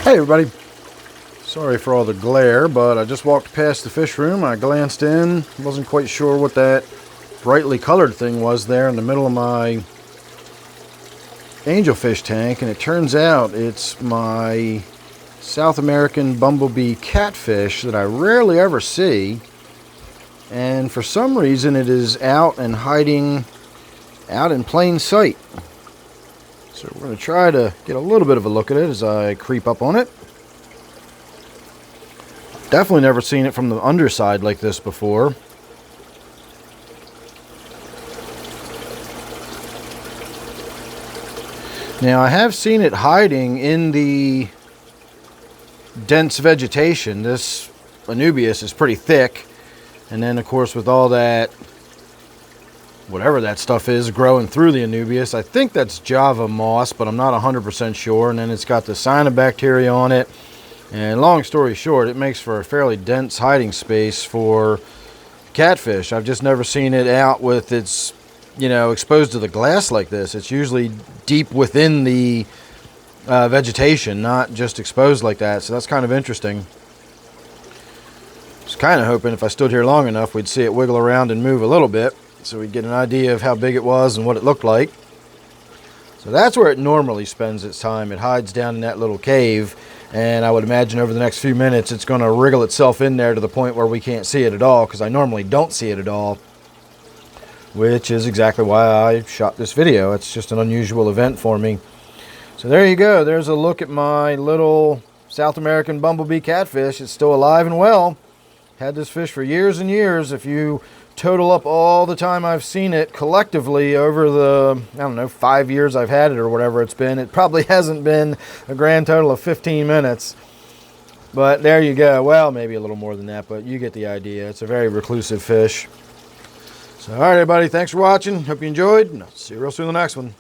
Hey everybody, sorry for all the glare, but I just walked past the fish room. I glanced in, wasn't quite sure what that brightly colored thing was there in the middle of my angelfish tank, and it turns out it's my South American Bumblebee catfish that I rarely ever see, and for some reason it is out and hiding out in plain sight. So we're going to try to get a little bit of a look at it as I creep up on it. Definitely never seen it from the underside like this before. Now I have seen it hiding in the dense vegetation. This Anubias is pretty thick, and then of course with all that whatever that stuff is growing through the Anubias, I think that's Java moss, but I'm not 100% sure. And then it's got the cyanobacteria on it, and long story short, it makes for a fairly dense hiding space for catfish. I've just never seen it out with its, exposed to the glass like this. It's usually deep within the vegetation, not just exposed like that. So that's kind of interesting. I was kind of hoping if I stood here long enough, we'd see it wiggle around and move a little bit, so we'd get an idea of how big it was and what it looked like. So that's where it normally spends its time. It hides down in that little cave, and I would imagine over the next few minutes it's going to wriggle itself in there to the point where we can't see it at all, because I normally don't see it at all, which is exactly why I shot this video. It's just an unusual event for me. So there you go. There's a look at my little South American Bumblebee catfish. It's still alive and well. Had this fish for years and years. If you total up all the time I've seen it collectively over the, 5 years I've had it or whatever it's been, it probably hasn't been a grand total of 15 minutes. But there you go. Well, maybe a little more than that, but you get the idea. It's a very reclusive fish. So, all right, everybody. Thanks for watching. Hope you enjoyed. And I'll see you real soon in the next one.